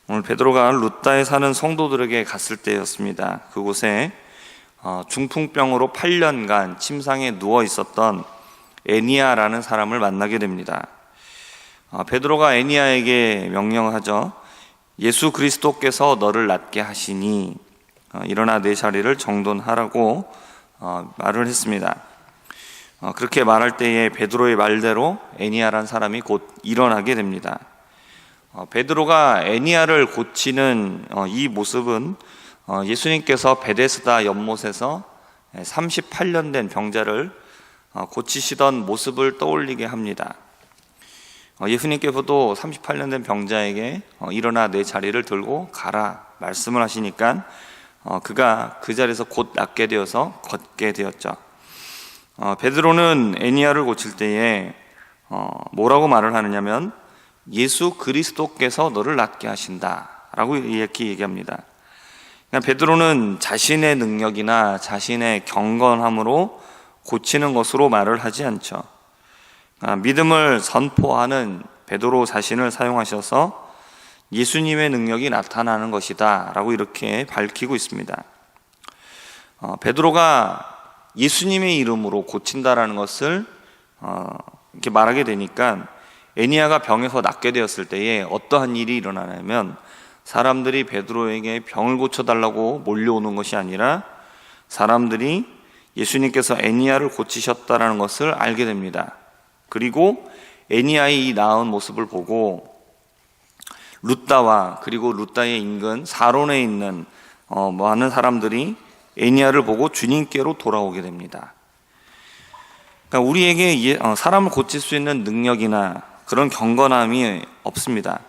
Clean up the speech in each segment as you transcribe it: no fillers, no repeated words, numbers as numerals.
오늘 베드로가 룻다에 사는 성도들에게 갔을 때였습니다. 그곳에 중풍병으로 8년간 침상에 누워 있었던 애니야라는 사람을 만나게 됩니다. 베드로가 애니야에게 명령하죠. 예수 그리스도께서 너를 낫게 하시니 일어나 내 자리를 정돈하라고 말을 했습니다. 그렇게 말할 때에 베드로의 말대로 애니야라는 사람이 곧 일어나게 됩니다. 베드로가 애니야를 고치는 이 모습은 예수님께서 베데스다 연못에서 38년 된 병자를 고치시던 모습을 떠올리게 합니다. 예수님께서도 38년 된 병자에게 일어나 내 자리를 들고 가라 말씀을 하시니까 그가 그 자리에서 곧 낫게 되어서 걷게 되었죠. 베드로는 애니야를 고칠 때에 뭐라고 말을 하느냐면 예수 그리스도께서 너를 낫게 하신다 라고 이렇게 얘기합니다. 그러니까 베드로는 자신의 능력이나 자신의 경건함으로 고치는 것으로 말을 하지 않죠. 믿음을 선포하는 베드로 자신을 사용하셔서 예수님의 능력이 나타나는 것이다 라고 이렇게 밝히고 있습니다. 베드로가 예수님의 이름으로 고친다라는 것을 이렇게 말하게 되니까 애니야가 병에서 낫게 되었을 때에 어떠한 일이 일어나냐면 사람들이 베드로에게 병을 고쳐달라고 몰려오는 것이 아니라 사람들이 예수님께서 애니야를 고치셨다는 것을 알게 됩니다. 그리고 애니야의 이 나은 모습을 보고 룻다와 그리고 룻다의 인근 사론에 있는 많은 사람들이 애니야를 보고 주님께로 돌아오게 됩니다. 그러니까 우리에게 사람을 고칠 수 있는 능력이나 그런 경건함이 없습니다.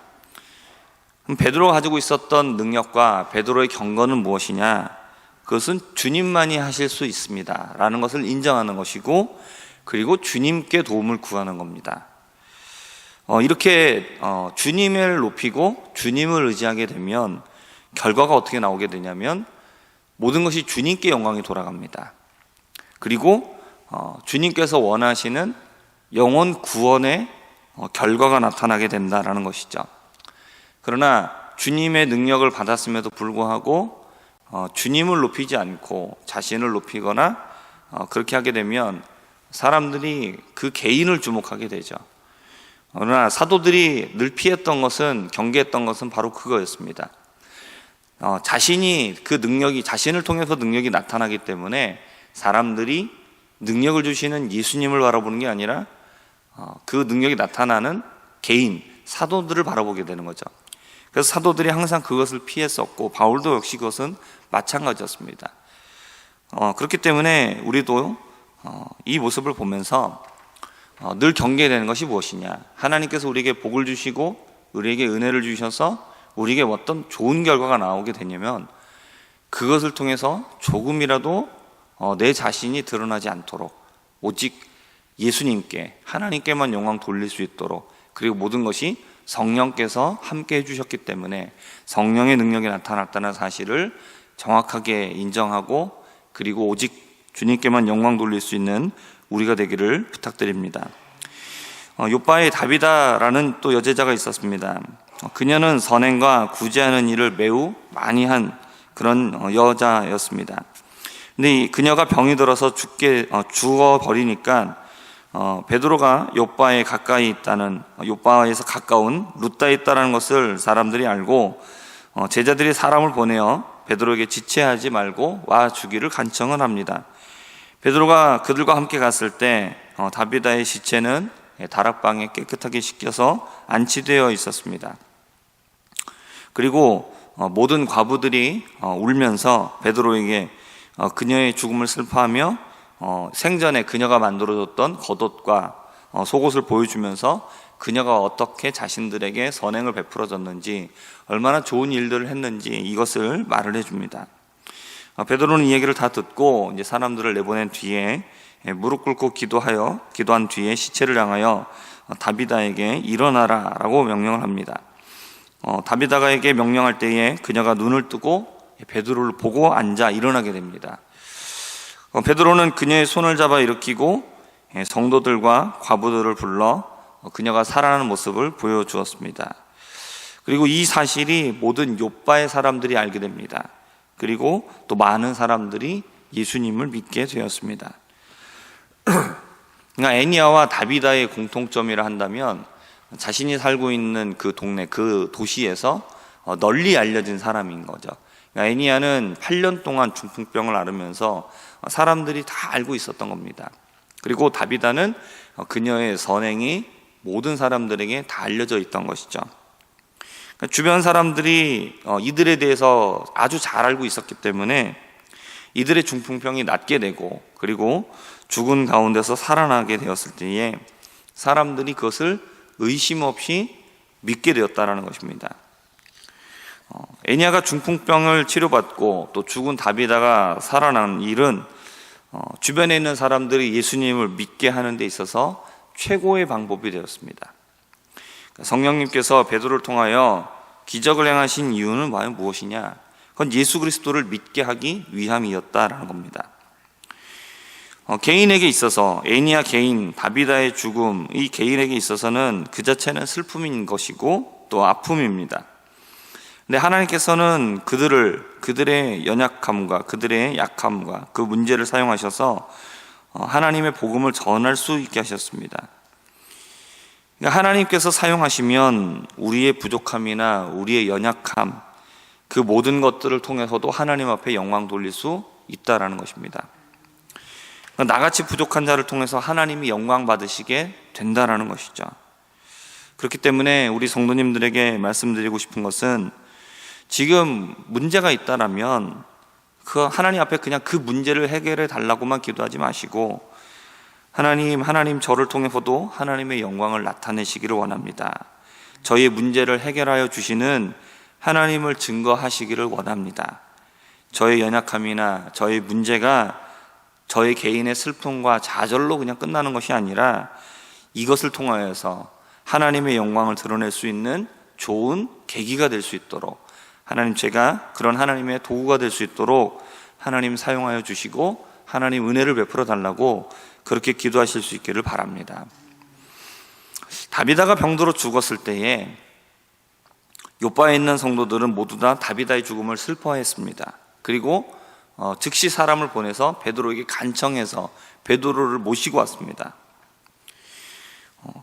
그럼 베드로가 가지고 있었던 능력과 베드로의 경건은 무엇이냐? 그것은 주님만이 하실 수 있습니다 라는 것을 인정하는 것이고 그리고 주님께 도움을 구하는 겁니다. 이렇게 주님을 높이고 주님을 의지하게 되면 결과가 어떻게 나오게 되냐면 모든 것이 주님께 영광이 돌아갑니다. 그리고 주님께서 원하시는 영혼 구원의 결과가 나타나게 된다는 것이죠. 그러나 주님의 능력을 받았음에도 불구하고 주님을 높이지 않고 자신을 높이거나 그렇게 하게 되면 사람들이 그 개인을 주목하게 되죠. 그러나 사도들이 늘 피했던 것은, 경계했던 것은 바로 그거였습니다. 자신이 그 능력이, 자신을 통해서 능력이 나타나기 때문에 사람들이 능력을 주시는 예수님을 바라보는 게 아니라 그 능력이 나타나는 개인, 사도들을 바라보게 되는 거죠. 그래서 사도들이 항상 그것을 피했었고 바울도 역시 그것은 마찬가지였습니다. 그렇기 때문에 우리도 이 모습을 보면서 늘 경계되는 것이 무엇이냐? 하나님께서 우리에게 복을 주시고 우리에게 은혜를 주셔서 우리에게 어떤 좋은 결과가 나오게 되냐면 그것을 통해서 조금이라도 내 자신이 드러나지 않도록 오직 예수님께, 하나님께만 영광 돌릴 수 있도록, 그리고 모든 것이 성령께서 함께 해주셨기 때문에 성령의 능력이 나타났다는 사실을 정확하게 인정하고 그리고 오직 주님께만 영광 돌릴 수 있는 우리가 되기를 부탁드립니다. 욥바에 다비다라는 또 여제자가 있었습니다. 그녀는 선행과 구제하는 일을 매우 많이 한 그런 여자였습니다. 근데 그녀가 병이 들어서 죽어버리니까 베드로가 욥바에 가까이 있다는, 욥바에서 가까운 룻다에 있다는 것을 사람들이 알고 제자들이 사람을 보내어 베드로에게 지체하지 말고 와 주기를 간청을 합니다. 베드로가 그들과 함께 갔을 때 다비다의 시체는 다락방에 깨끗하게 씻겨서 안치되어 있었습니다. 그리고 모든 과부들이 울면서 베드로에게 그녀의 죽음을 슬퍼하며 생전에 그녀가 만들어줬던 겉옷과 속옷을 보여주면서 그녀가 어떻게 자신들에게 선행을 베풀어줬는지, 얼마나 좋은 일들을 했는지 이것을 말을 해줍니다. 베드로는 이 얘기를 다 듣고 이제 사람들을 내보낸 뒤에 무릎 꿇고 기도한 뒤에 시체를 향하여 다비다에게 일어나라 라고 명령을 합니다. 다비다에게 명령할 때에 그녀가 눈을 뜨고 베드로를 보고 앉아 일어나게 됩니다. 베드로는 그녀의 손을 잡아 일으키고 성도들과 과부들을 불러 그녀가 살아나는 모습을 보여주었습니다. 그리고 이 사실이 모든 욥바의 사람들이 알게 됩니다. 그리고 또 많은 사람들이 예수님을 믿게 되었습니다. 그러니까 애니야와 다비다의 공통점이라 한다면 자신이 살고 있는 그 동네, 그 도시에서 널리 알려진 사람인 거죠. 그러니까 애니야는 8년 동안 중풍병을 앓으면서 사람들이 다 알고 있었던 겁니다. 그리고 다비다는 그녀의 선행이 모든 사람들에게 다 알려져 있던 것이죠. 그러니까 주변 사람들이 이들에 대해서 아주 잘 알고 있었기 때문에 이들의 중풍병이 낫게 되고 그리고 죽은 가운데서 살아나게 되었을 때에 사람들이 그것을 의심 없이 믿게 되었다는 것입니다. 애니야가 중풍병을 치료받고 또 죽은 다비다가 살아난 일은 주변에 있는 사람들이 예수님을 믿게 하는 데 있어서 최고의 방법이 되었습니다. 성령님께서 베드로를 통하여 기적을 행하신 이유는 과연 무엇이냐? 그건 예수 그리스도를 믿게 하기 위함이었다라는 겁니다. 개인에게 있어서 애니야 개인, 다비다의 죽음, 이 개인에게 있어서는 그 자체는 슬픔인 것이고 또 아픔입니다. 근데 하나님께서는 그들의 연약함과 그들의 약함과 그 문제를 사용하셔서 하나님의 복음을 전할 수 있게 하셨습니다. 그러니까 하나님께서 사용하시면 우리의 부족함이나 우리의 연약함, 그 모든 것들을 통해서도 하나님 앞에 영광 돌릴 수 있다라는 것입니다. 나같이 부족한 자를 통해서 하나님이 영광 받으시게 된다라는 것이죠. 그렇기 때문에 우리 성도님들에게 말씀드리고 싶은 것은 지금 문제가 있다라면 그 하나님 앞에 그냥 그 문제를 해결해 달라고만 기도하지 마시고 하나님 저를 통해서도 하나님의 영광을 나타내시기를 원합니다. 저희의 문제를 해결하여 주시는 하나님을 증거하시기를 원합니다. 저의 연약함이나 저의 문제가 저의 개인의 슬픔과 좌절로 그냥 끝나는 것이 아니라 이것을 통하여서 하나님의 영광을 드러낼 수 있는 좋은 계기가 될 수 있도록 하나님, 제가 그런 하나님의 도구가 될 수 있도록 하나님 사용하여 주시고 하나님 은혜를 베풀어 달라고 그렇게 기도하실 수 있기를 바랍니다. 다비다가 병들어 죽었을 때에 욥바에 있는 성도들은 모두 다 다비다의 죽음을 슬퍼했습니다. 그리고 즉시 사람을 보내서 베드로에게 간청해서 베드로를 모시고 왔습니다.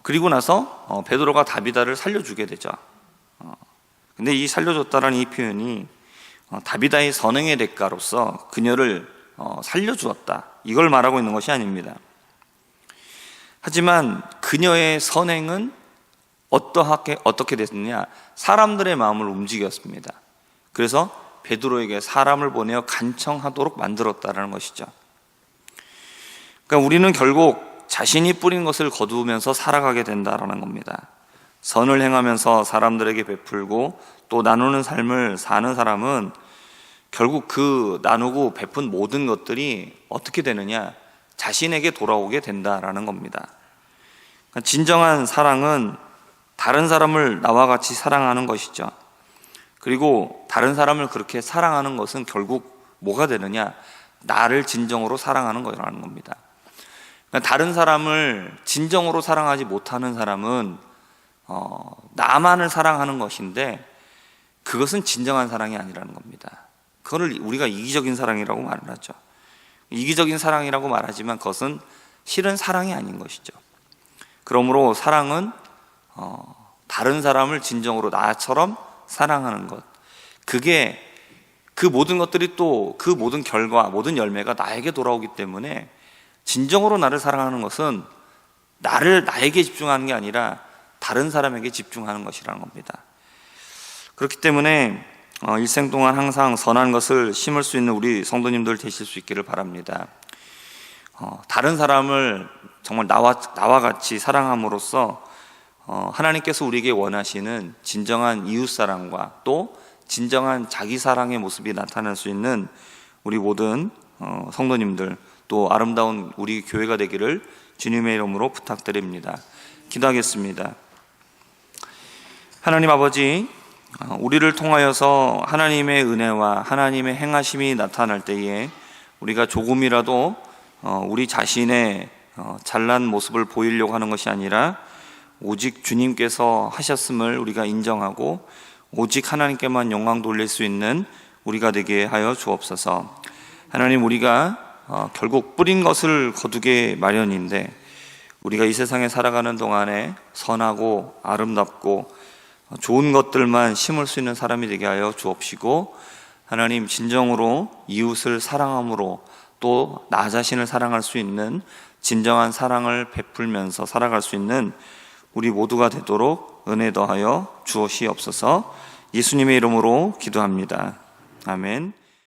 그리고 나서 베드로가 다비다를 살려주게 되죠. 근데 이 살려줬다라는 이 표현이 다비다의 선행의 대가로서 그녀를 살려주었다, 이걸 말하고 있는 것이 아닙니다. 하지만 그녀의 선행은 어떻게 됐느냐? 사람들의 마음을 움직였습니다. 그래서 베드로에게 사람을 보내어 간청하도록 만들었다는 것이죠. 그러니까 우리는 결국 자신이 뿌린 것을 거두면서 살아가게 된다는 겁니다. 선을 행하면서 사람들에게 베풀고 또 나누는 삶을 사는 사람은 결국 그 나누고 베푼 모든 것들이 어떻게 되느냐? 자신에게 돌아오게 된다라는 겁니다. 그러니까 진정한 사랑은 다른 사람을 나와 같이 사랑하는 것이죠. 그리고 다른 사람을 그렇게 사랑하는 것은 결국 뭐가 되느냐? 나를 진정으로 사랑하는 거라는 겁니다. 그러니까 다른 사람을 진정으로 사랑하지 못하는 사람은 나만을 사랑하는 것인데 그것은 진정한 사랑이 아니라는 겁니다. 그걸 우리가 이기적인 사랑이라고 말을 하죠. 이기적인 사랑이라고 말하지만 그것은 실은 사랑이 아닌 것이죠. 그러므로 사랑은 다른 사람을 진정으로 나처럼 사랑하는 것, 그게 그 모든 것들이 또 그 모든 결과, 모든 열매가 나에게 돌아오기 때문에 진정으로 나를 사랑하는 것은 나에게 집중하는 게 아니라 다른 사람에게 집중하는 것이라는 겁니다. 그렇기 때문에 일생 동안 항상 선한 것을 심을 수 있는 우리 성도님들 되실 수 있기를 바랍니다. 다른 사람을 정말 나와 같이 사랑함으로써 하나님께서 우리에게 원하시는 진정한 이웃사랑과 또 진정한 자기사랑의 모습이 나타날 수 있는 우리 모든 성도님들, 또 아름다운 우리 교회가 되기를 주님의 이름으로 부탁드립니다. 기도하겠습니다. 하나님 아버지, 우리를 통하여서 하나님의 은혜와 하나님의 행하심이 나타날 때에 우리가 조금이라도 우리 자신의 잘난 모습을 보이려고 하는 것이 아니라 오직 주님께서 하셨음을 우리가 인정하고 오직 하나님께만 영광 돌릴 수 있는 우리가 되게 하여 주옵소서. 하나님, 우리가 결국 뿌린 것을 거두게 마련인데 우리가 이 세상에 살아가는 동안에 선하고 아름답고 좋은 것들만 심을 수 있는 사람이 되게 하여 주옵시고, 하나님, 진정으로 이웃을 사랑함으로 또 나 자신을 사랑할 수 있는 진정한 사랑을 베풀면서 살아갈 수 있는 우리 모두가 되도록 은혜 더하여 주옵시옵소서. 예수님의 이름으로 기도합니다. 아멘.